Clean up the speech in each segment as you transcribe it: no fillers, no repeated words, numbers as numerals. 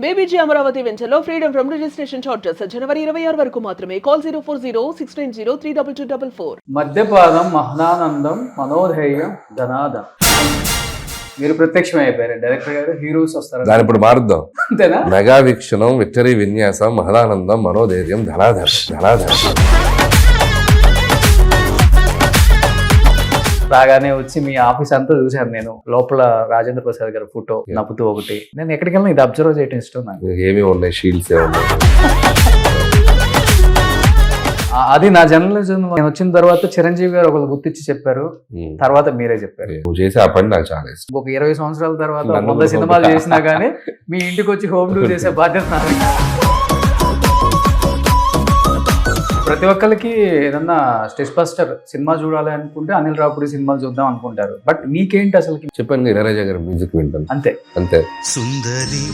బేబీజీ అమరావతి వెంచర్లో freedom from registration charges జనవరి 26 వరకు మాత్రమే. కాల్ 04069032244. మద్యపానం మహదానందం మనోధైర్యం ధనాదం. మీరు ప్రత్యక్షం అయిపోయారు డైరెక్టర్ గారు. హీరోస్ వస్తారు దాని ఇప్పుడు మారుద్దాం. అంతేనా? మెగా వీక్షణం, విక్టరీ విన్యాసం, మహదానందం, మనోధైర్యం, ధనాధర్. రాగానే వచ్చి మీ ఆఫీస్ అంతా చూశాను నేను. లోపల రాజేంద్ర ప్రసాద్ గారి ఫోటో నవ్వుతూ ఒకటి. నేను ఎక్కడికి వెళ్ళినా ఇది అబ్జర్వ్ చేయడం ఇష్టం నాకు. ఏమి ఉన్నాయి, షీల్డ్స్ ఉన్నాయి. అది నా జర్నలిజం. నేను వచ్చిన తర్వాత చిరంజీవి గారు ఒకరు గుర్తించి చెప్పారు, తర్వాత మీరే చెప్పారు. నువ్వు చేసే ఆ పని నాకు చాలా ఇష్టం. ఒక 20 సంవత్సరాల తర్వాత 100 సినిమాలు చేసినా గానీ మీ ఇంటికి వచ్చి హోమ్ టూర్ చేసే బాధ్యత నాది. ప్రతి ఒక్కరికి ఏదన్నా స్టేజ్ బస్టర్ సినిమా చూడాలి అనుకుంటే అనిల్ రావుపూడి సినిమాలు చూద్దాం అనుకుంటారు. బట్ మీకేంటి అసలు? చెప్పాను, ఇళయరాజా గారి మ్యూజిక్ వింటాను అంతే. సుందరి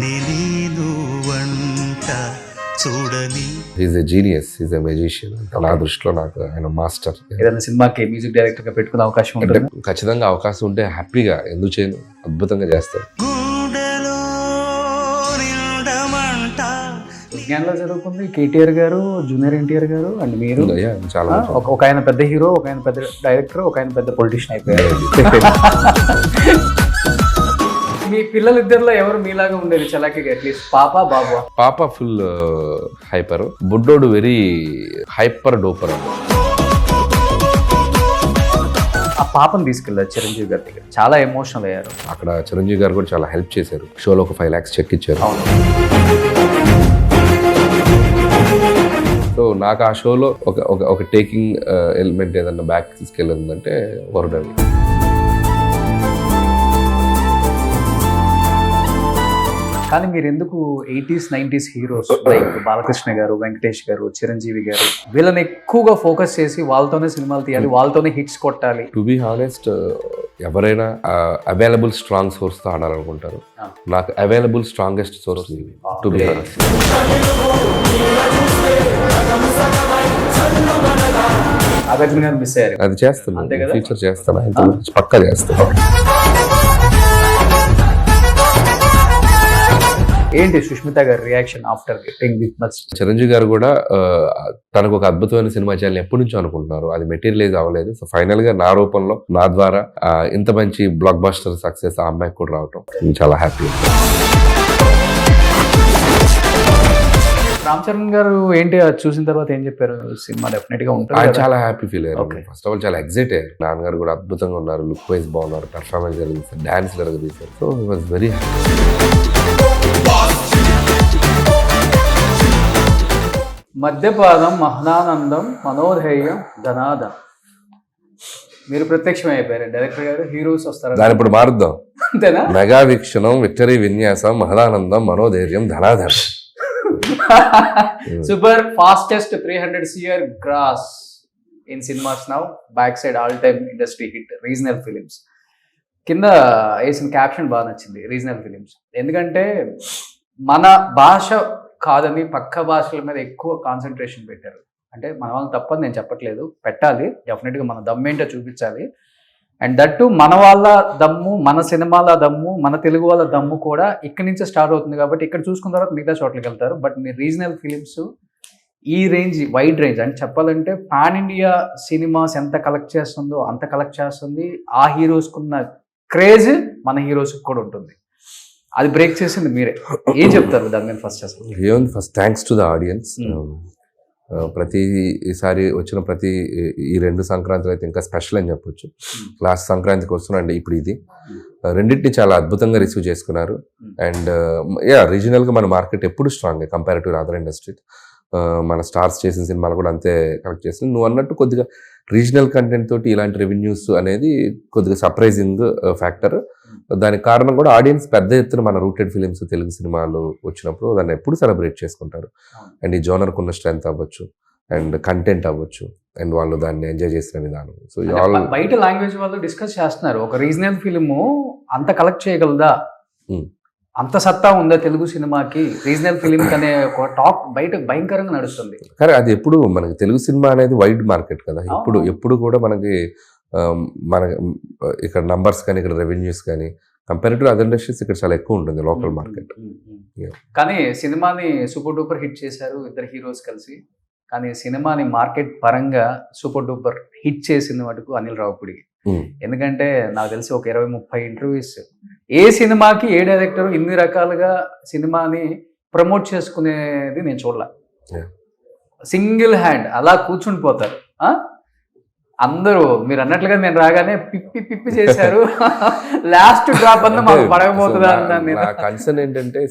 నేను వంట చూడని. Is a genius, is a magician. నా దృష్టిలో నాకు ఆయన మాస్టర్. ఏదైనా సినిమాకి మ్యూజిక్ డైరెక్టర్ గా పెట్టుకునే అవకాశం అంటే ఉంటుంది. ఖచ్చితంగా అవకాశం ఉంటే హ్యాపీగా ఎందుకు చేయను, అద్భుతంగా చేస్తారు. గుండెలో నిండమంట. విజ్ఞానంలో జరుగుతుంది. కేటీఆర్ గారు, జూనియర్ ఎన్టీఆర్ గారు అండ్ మీరు. Yeah, చాలా ఒక ఆయన పెద్ద హీరో, ఒక ఆయన పెద్ద డైరెక్టర్, ఒక ఆయన పెద్ద పొలిటీషియన్ అయిపోయారు. మీ పిల్లలిద్దరిలో ఎవరు మీలాగా ఉండేది చలాకీగా? అట్లీస్ట్ పాప బాబు. పాప ఫుల్ హైపర్, బుడ్డోడు వెరీ హైపర్ డోపర్. ఆ పాపను తీసుకెళ్ళారు చిరంజీవి గారి దగ్గర. చాలా ఎమోషనల్ అయ్యారు. అక్కడ చిరంజీవి గారు కూడా చాలా హెల్ప్ చేశారు. షోలో ఒక 5 lakhs చెక్ ఇచ్చారు. సో నాకు ఆ షోలో ఒక టేకింగ్ ఎలిమెంట్ ఏదన్నా బ్యాక్ తీసుకెళ్ళిందంటే వరుణవి. కానీ మీరు ఎందుకు 80s 90s heroes like Balakrishna గారు, వెంకటేష్ గారు, చిరంజీవి గారు వీళ్ళని ఎక్కువగా ఫోకస్ చేసి వాళ్ళతోనే సినిమాలు తీయాలి, వాళ్ళతోనే హిట్స్ కొట్టాలి? టు బి హానెస్ట్, ఎవరైనా అవైలబుల్ స్ట్రాంగ్ సోర్స్ తో ఆడాలనుకుంటారు. నాకు available strongest source to be honest. Nagarjuna గారు మిస్ అయ్యారు. అది చేస్తున్నాను, ఫ్యూచర్ చేస్తాను, పక్కా చేస్తాను. ఏంటి సుష్మిత గారి reaction after getting this much? Chiranjeevi గారు కూడా తనకు ఒక అద్భుతమైన సినిమా చేయాలని ఎప్పటి నుంచో అనుకుంటున్నారు. అది మెటీరియలైజ్ అవ్వలేదు. సో ఫైనల్ గా నా రూపంలో, నా ద్వారా ఇంత మంచి బ్లాక్ బస్టర్ సక్సెస్ ఆ అమ్మాయికి కూడా రావటం చాలా హ్యాపీ. రామ్ చరణ్ గారు ఏంటి అది చూసిన తర్వాత ఏం చెప్పారు? సినిమా డెఫినెట్ గా ఉంటుంది. ఆయన చాలా హ్యాపీ ఫీల్ అయ్యారు. ఫస్ట్ ఆఫ్ ఆల్ చాలా ఎక్సైట్ అయ్యారు. నాన్నగారు కూడా అద్భుతంగా ఉన్నారు, లుక్ వైజ్ బాగున్నారు, పర్ఫార్మెన్స్ జరిగింది, డాన్స్ జరిగింది. So he was very happy. మద్యపానం మహదానందం, మనోధైర్యం ధనాదం. మీరు ప్రత్యక్షం అయిపోయారు డైరెక్టర్ గారు. హీరోస్ వస్తారు. దాని ఇప్పుడు మారుద్దాం. అంతేనా? మెగా వీక్షణం, విక్టరీ విన్యాసం, మహదానందం, మనోధైర్యం, ధనాధర్. Super fastest 300 CR gross in cinemas now. Back side all time industry hit regional films. కింద వేసిన క్యాప్షన్ బాగా నచ్చింది, రీజనల్ ఫిలిమ్స్. ఎందుకంటే మన భాష కాదని పక్క భాషల మీద ఎక్కువ కాన్సన్ట్రేషన్ పెట్టారు. అంటే మన వాళ్ళు తప్పని నేను చెప్పట్లేదు, పెట్టాలి డెఫినెట్గా. మన దమ్ము ఏంటో చూపించాలి. అండ్ దట్టు మన వాళ్ళ దమ్ము, మన సినిమాల దమ్ము, మన తెలుగు వాళ్ళ దమ్ము కూడా ఇక్కడి నుంచే స్టార్ట్ అవుతుంది. కాబట్టి ఇక్కడ చూసుకున్న తర్వాత మిగతా చోట్లకి వెళ్తారు. బట్ మీ రీజనల్ ఫిలిమ్స్ ఈ రేంజ్, వైడ్ రేంజ్ అంటే చెప్పాలంటే పాన్ ఇండియా సినిమాస్ ఎంత కలెక్ట్ చేస్తుందో అంత కలెక్ట్ చేస్తుంది. ఆ హీరోస్కున్న క్రేజ్ మన హీరోస్కి కూడా ఉంటుంది. అది బ్రేక్ చేసింది మీరే. ఏం చెప్తారు దాని మీద? First thanks to the audience. ప్రతిసారి వచ్చిన ఈ 2 సంక్రాంతులు అయితే ఇంకా స్పెషల్ అని చెప్పొచ్చు. లాస్ట్ సంక్రాంతికి వస్తున్నాండి, ఇప్పుడు ఇది రెండింటిని చాలా అద్భుతంగా రిసీవ్ చేసుకున్నారు. అండ్ రీజనల్గా మన మార్కెట్ ఎప్పుడు స్ట్రాంగ్ కంపారిటివ్ అదర్ ఇండస్ట్రీ. మన స్టార్స్ చేసిన సినిమాలు కూడా అంతే కలెక్ట్ చేసింది. నువ్వు అన్నట్టు కొద్దిగా రీజనల్ కంటెంట్ తోటి ఇలాంటి రెవెన్యూస్ అనేది కొద్దిగా సర్ప్రైజింగ్ ఫ్యాక్టర్. దానికి కారణం కూడా ఆడియన్స్ పెద్ద ఎత్తున మన రూటెడ్ ఫిలిమ్స్, తెలుగు సినిమాలు వచ్చినప్పుడు దాన్ని ఎప్పుడు సెలబ్రేట్ చేసుకుంటారు. అండ్ ఈ జోనర్కు ఉన్న స్ట్రెంత్ అవ్వచ్చు, అండ్ కంటెంట్ అవ్వచ్చు, అండ్ వాళ్ళు దాన్ని ఎంజాయ్ చేసిన విధానం. సో బయట లాంగ్వేజ్ వాళ్ళు డిస్కస్ చేస్తున్నారు, ఒక రీజనల్ ఫిలిము అంత కలెక్ట్ చేయగలదా, అంత సత్తా ఉందా తెలుగు సినిమాకి, రీజనల్ ఫిలిం అనే ఒక టాక్ బయట భయంకరంగా నడుస్తుంది. కానీ అది ఎప్పుడు మనకి తెలుగు సినిమా అనేది వైడ్ మార్కెట్ కదా. ఎప్పుడు కూడా మనకి మన ఇక్కడ నంబర్స్ కానీ, ఇక్కడ రెవెన్యూస్ కానీ కంపేర్ టు అదర్ ఇండస్ట్రీస్ ఇక్కడ చాలా ఎక్కువ ఉంటుంది లోకల్ మార్కెట్. Yeah. కానీ సినిమాని సూపర్ డూపర్ హిట్ చేశారు ఇద్దరు హీరోస్ కలిసి. కానీ సినిమాని మార్కెట్ పరంగా సూపర్ డూపర్ హిట్ చేసింది మటుకు అనిల్ రావిపూడి. ఎందుకంటే నాకు తెలిసి ఒక 20-30 ఇంటర్వ్యూస్ ఏ సినిమాకి ఏ డైరెక్టర్ ఇన్ని రకాలుగా సినిమాని ప్రమోట్ చేసుకునేది నేను చూడలే. Yeah. సింగిల్ హ్యాండ్ అలా కూర్చుని పోతారు. అందరూ మీరు అన్నట్లుగా నేను రాగానే పిప్పి పిప్పి చేశారు. లాస్ట్ డ్రాప్ అన్న మాకు పడకపోతుందా అన్నాను. నా కన్సర్న్ ఏంటంటే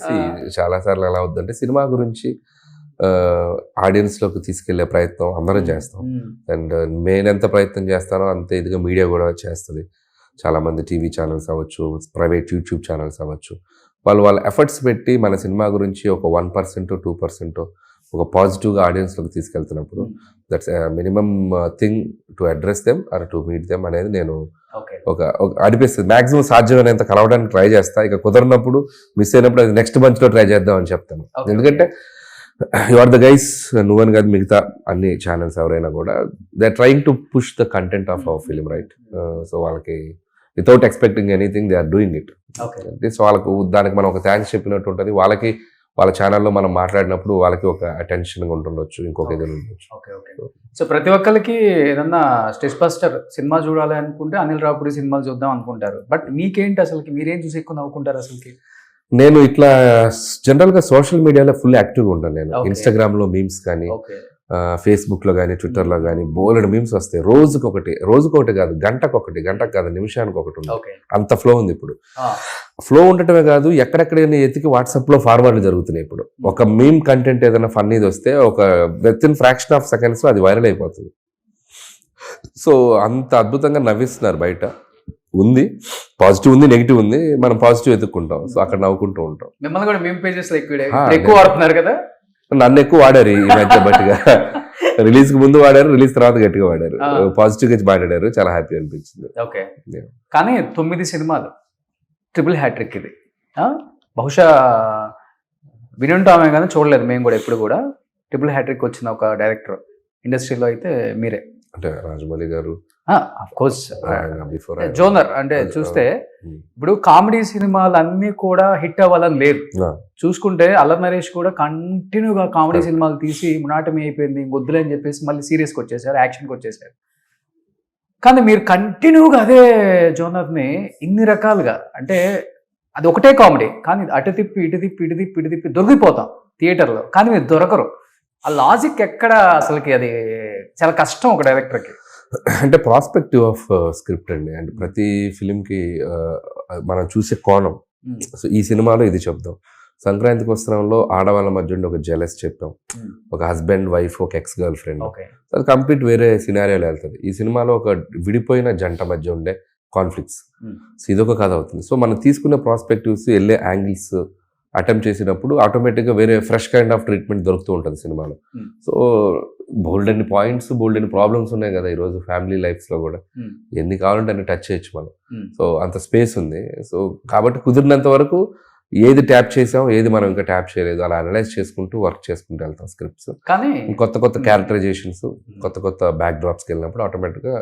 చాలా సార్లు ఎలా అవుతుందంటే సినిమా గురించి ఆడియన్స్ లోకి తీసుకెళ్లే ప్రయత్నం అందరం చేస్తాం. అండ్ నేను ఎంత ప్రయత్నం చేస్తానో అంతే ఇదిగా మీడియా కూడా చేస్తుంది. చాలా మంది టీవీ ఛానల్స్ అవ్వచ్చు, ప్రైవేట్ యూట్యూబ్ ఛానల్స్ అవ్వచ్చు, వాళ్ళ ఎఫర్ట్స్ పెట్టి మన సినిమా గురించి ఒక 1% 2% ఒక పాజిటివ్గా ఆడియన్స్లోకి తీసుకెళ్తున్నప్పుడు that's minimum thing to address them or to meet them అనేది నేను ఒక అనిపిస్తుంది. మ్యాక్సిమం సాధ్యమైనంత కలవడానికి ట్రై చేస్తా. ఇక కుదరినప్పుడు మిస్ అయినప్పుడు అది నెక్స్ట్ మంత్లో ట్రై చేద్దాం అని చెప్తాను. ఎందుకంటే యు ఆర్ ద గైస్, నువ్వని కాదు మిగతా అన్ని ఛానల్స్ ఎవరైనా కూడా they are trying to push the content of our film, right? So వాళ్ళకి without expecting anything they are doing it. So వాళ్ళకు దానికి మనం ఒక థ్యాంక్స్ చెప్పినట్టు ఉంటుంది. వాళ్ళకి వాళ్ళ ఛానల్లో మనం మాట్లాడినప్పుడు వాళ్ళకి ఒక అటెన్షన్గా ఉంటుండొచ్చు, ఇంకొక ఇది ఉండొచ్చు. సో ప్రతి ఒక్కరికి ఏదన్నా స్టేజ్ బస్టర్ సినిమా చూడాలి అనుకుంటే అనిల్ రావిపూడి సినిమాలు చూద్దాం అనుకుంటారు. బట్ మీకేంటి అసలుకి, మీరేం చూసి ఎక్కువ నవ్వుకుంటారు అసలుకి? నేను ఇట్లా జనరల్గా సోషల్ మీడియాలో ఫుల్ యాక్టివ్గా ఉంటాను. నేను ఇన్స్టాగ్రామ్లో మీమ్స్ కానీ, ఫేస్బుక్లో కానీ, ట్విట్టర్లో కానీ బోలెడు మీమ్స్ వస్తాయి. రోజుకొకటి కాదు, గంటకు కాదు, నిమిషానికి ఒకటి ఉంది. అంత ఫ్లో ఉంది ఇప్పుడు. ఫ్లో ఉండటమే కాదు, ఎక్కడెక్కడైనా ఎతికి వాట్సాప్లో ఫార్వర్డ్లు జరుగుతున్నాయి. ఇప్పుడు ఒక మీమ్ కంటెంట్ ఏదైనా ఫన్నీది వస్తే ఒక వితిన్ ఫ్రాక్షన్ ఆఫ్ సెకండ్స్లో అది వైరల్ అయిపోతుంది. సో అంత అద్భుతంగా నవ్విస్తున్నారు బయట. ఉంది పాజిటివ్ ఉంది, నెగిటివ్ ఉంది. మనం పాజిటివ్ ఎత్తుక్కుంటాం, సో అక్కడ నవ్వుకుంటూ ఉంటాం. మిమ్మల్ని కూడా మీమ్ పేజెస్ ఎక్కువ వాడుతున్నారు కదా? నన్ను ఎక్కువ వాడారు ఈ మధ్య, బట్టిగా రిలీజ్ కి ముందు వాడారు, రిలీజ్ తర్వాత గట్టిగా వాడారు, పాజిటివ్ గా మాట్లాడారు. చాలా హ్యాపీ అనిపించింది. ఓకే, కానీ 9 సినిమాలు ట్రిపుల్ హ్యాట్రిక్ ఇది. బహుశా వినుంటామే కానీ చూడలేదు మేము కూడా ఎప్పుడు కూడా. ట్రిపుల్ హ్యాట్రిక్ వచ్చిన ఒక డైరెక్టర్ ఇండస్ట్రీలో అయితే మీరే. అంటే రాజమౌళి గారు ఆఫ్ కోర్స్ జోనర్ అంటే చూస్తే ఇప్పుడు కామెడీ సినిమాలు అన్ని కూడా హిట్ అవ్వాలని లేదు. చూసుకుంటే అల్లరి నరేష్ కూడా కంటిన్యూగా కామెడీ సినిమాలు తీసి మునాటమి అయిపోయింది, వద్దులే అని చెప్పేసి మళ్ళీ సీరియస్కి వచ్చేసారు, యాక్షన్కి వచ్చేసారు. కానీ మీరు కంటిన్యూగా అదే జోనర్ని ఇన్ని రకాలుగా, అంటే అది ఒకటే కామెడీ కానీ అటు తిప్పి ఇటు తిప్పి ఇటు తిప్పి ఇటు తిప్పి దొరికిపోతాం థియేటర్లో, కానీ మీరు దొరకరు. ఆ లాజిక్ ఎక్కడ అసలుకి, అది చాలా కష్టం ఒక డైరెక్టర్కి. అంటే ప్రాస్పెక్టివ్ ఆఫ్ స్క్రిప్ట్ అండి. అంటే ప్రతి ఫిలింకి మనం చూసే కోణం. సో ఈ సినిమాలో ఇది చెప్దాం, సంక్రాంతికి వస్త్రంలో ఆడవాళ్ళ మధ్య ఉండి ఒక జెలస్ చెప్పాం, ఒక హస్బెండ్ వైఫ్, ఒక ఎక్స్ గర్ల్ ఫ్రెండ్, అది కంప్లీట్ వేరే సినారియోలో వెళ్తుంది. ఈ సినిమాలో ఒక విడిపోయిన జంట మధ్య ఉండే కాన్ఫ్లిక్ట్స్, సో ఇదొక కథ అవుతుంది. సో మనం తీసుకునే ప్రాస్పెక్టివ్స్, వెళ్ళే యాంగిల్స్ అటెంప్ట్ చేసినప్పుడు ఆటోమేటిక్గా వేరే ఫ్రెష్ కైండ్ ఆఫ్ ట్రీట్మెంట్ దొరుకుతూ ఉంటుంది సినిమాలో. సో బోల్డ్ అన్ని పాయింట్స్, బోల్డ్ అన్ని ప్రాబ్లమ్స్ ఉన్నాయి కదా ఈరోజు ఫ్యామిలీ లైఫ్స్లో కూడా. ఎన్ని కావాలంటే అన్ని టచ్ చేయొచ్చు మనం. సో అంత స్పేస్ ఉంది. సో కాబట్టి కుదిరినంత వరకు ఏది ట్యాప్ చేసాం, ఏది మనం ఇంకా ట్యాప్ చేయలేదు, అలా అనలైజ్ చేసుకుంటూ వర్క్ చేసుకుంటూ వెళ్తాం స్క్రిప్ట్స్. కానీ కొత్త క్యారెక్టరైజేషన్స్, కొత్త బ్యాక్ డ్రాప్స్కి వెళ్ళినప్పుడు ఆటోమేటిక్గా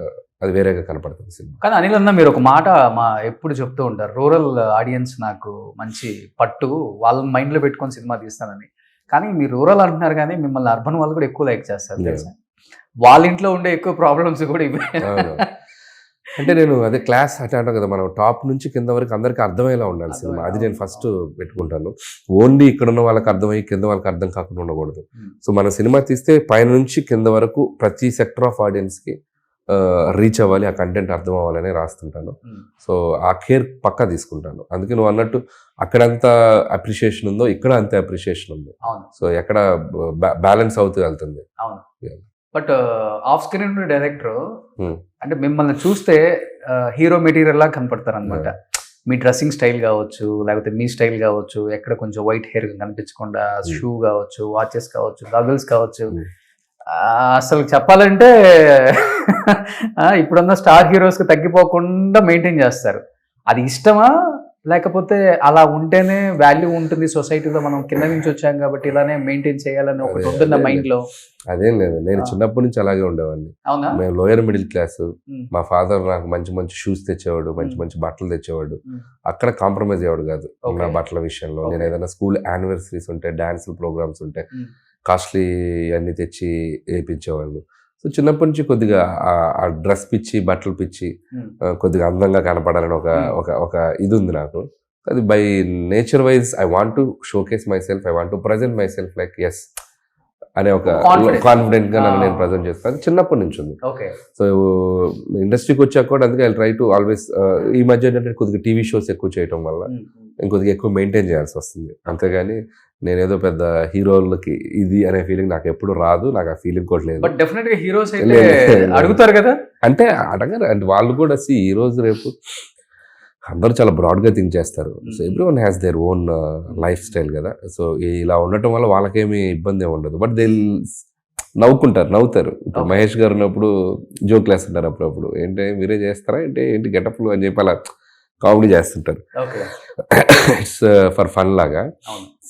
అది వేరేగా కనపడుతుంది సినిమా. కానీ అనిల్ అన్న మీరు ఒక మాట ఎప్పుడు చెప్తూ ఉంటారు, రూరల్ ఆడియన్స్ నాకు మంచి పట్టు, వాళ్ళ మైండ్లో పెట్టుకొని సినిమా తీస్తానని. కానీ మీరు రూరల్ అంటున్నారు కానీ మిమ్మల్ని అర్బన్ వాళ్ళు కూడా ఎక్కువ లైక్ చేస్తారు తెలుసా? వాళ్ళ ఇంట్లో ఉండే ఎక్కువ ప్రాబ్లమ్స్ కూడా ఇవే. అంటే నేను అదే క్లాస్ అంటే అంటాం కదా, మనం టాప్ నుంచి కింద వరకు అందరికీ అర్థమయ్యేలా ఉండాలి సినిమా. అది నేను ఫస్ట్ పెట్టుకుంటాను. ఓన్లీ ఇక్కడ ఉన్న వాళ్ళకి అర్థమయ్యి కింద వాళ్ళకి అర్థం కాకుండా ఉండకూడదు. సో మన సినిమా తీస్తే పైన నుంచి కింద వరకు ప్రతి సెక్టర్ ఆఫ్ ఆడియన్స్కి రీచ్ అవ్వాలి, ఆ కంటెంట్ అర్థం అవ్వాలని రాస్తుంటాను. సో ఆ కేర్ పక్కా తీసుకుంటాను. అందుకే నువ్వు అన్నట్టు అక్కడంత అప్రిషియేషన్ ఉందో ఇక్కడ అంతే అప్రిషియేషన్ ఉంది. సో ఎక్కడ బ్యాలెన్స్ అవుతూ వెళ్తుంది. బట్ ఆఫ్ స్క్రీన్ డైరెక్టర్ అంటే మిమ్మల్ని చూస్తే హీరో మెటీరియల్ లా కనపడతారు అనమాట. మీ డ్రెస్సింగ్ స్టైల్ కావచ్చు, లేకపోతే మీ స్టైల్ కావచ్చు, ఎక్కడ కొంచెం వైట్ హెయిర్ కనిపించకుండా, షూ కావచ్చు, వాచెస్ కావచ్చు, గాగుల్స్ కావచ్చు, అసలు చెప్పాలంటే ఇప్పుడున్న స్టార్ హీరోస్కి తగ్గిపోకుండా మెయింటైన్ చేస్తారు. అది ఇష్టమా లేకపోతే అలా ఉంటేనే వాల్యూ ఉంటుంది సొసైటీలో, మనం కింద నుంచి వచ్చాం కాబట్టి ఇలానే మెయింటైన్ చేయాలని ఒకటి ఉంటుందా మైండ్ లో? అదేం లేదు, నేను చిన్నప్పటి నుంచి అలాగే ఉండేవాడిని. అవునా? మేము లోయర్ మిడిల్ క్లాస్. Hmm. మా ఫాదర్ నాకు మంచి మంచి షూస్ తెచ్చేవాడు, మంచి మంచి బట్టలు తెచ్చేవాడు. అక్కడ కాంప్రమైజ్ అయ్యాడు కాదు నా బట్టల విషయంలో. నేను ఏదైనా స్కూల్ యానివర్సరీస్ ఉంటే, డాన్స్ ప్రోగ్రామ్స్ ఉంటే కాస్ట్లీ అన్ని తెచ్చి వేయించేవాళ్ళు. సో చిన్నప్పటి నుంచి కొద్దిగా ఆ డ్రెస్ పిచ్చి, బట్టలు పిచ్చి, కొద్దిగా అందంగా కనపడాలని ఒక ఇది ఉంది నాకు. అది by nature wise I want to showcase myself, I want to present myself like as అనే ఒక కాన్ఫిడెంట్ గా నన్ను నేను ప్రజెంట్ చేస్తాను. చిన్నప్పటి నుంచి ఉంది. సో ఇండస్ట్రీకి వచ్చాక కూడా అందుకే ఐ ట్రై టు ఆల్వేస్, ఈ మధ్య ఏంటంటే కొద్దిగా టీవీ షోస్ ఎక్కువ చేయడం వల్ల ఇంకొద్దిగా ఎక్కువ మెయింటైన్ చేయాల్సి వస్తుంది. అంతేగాని నేనేదో పెద్ద హీరోలకి ఇది అనే ఫీలింగ్ నాకు ఎప్పుడు రాదు, నాకు ఆ ఫీలింగ్ కూడా లేదు. బట్ డెఫినెట్ గా హీరోస్ అయితే అడుగుతారు కదా, అంటే అడగరు, అంటే వాళ్ళు కూడా ఈ రోజు రేపు అందరూ చాలా బ్రాడ్గా థింక్ చేస్తారు. So every one has their own life style కదా. సో ఇలా ఉండటం వల్ల వాళ్ళకేమీ ఇబ్బంది ఏమి ఉండదు. బట్ దే నవ్వుతారు. ఇప్పుడు మహేష్ గారు ఉన్నప్పుడు జోక్లు వేస్తుంటారు అప్పుడప్పుడు, ఏంటి మీరే చేస్తారా ఏంటి గెటప్లు అని చెప్పి అలా కామెడీ చేస్తుంటారు. ఇట్స్ ఫర్ ఫన్ లాగా.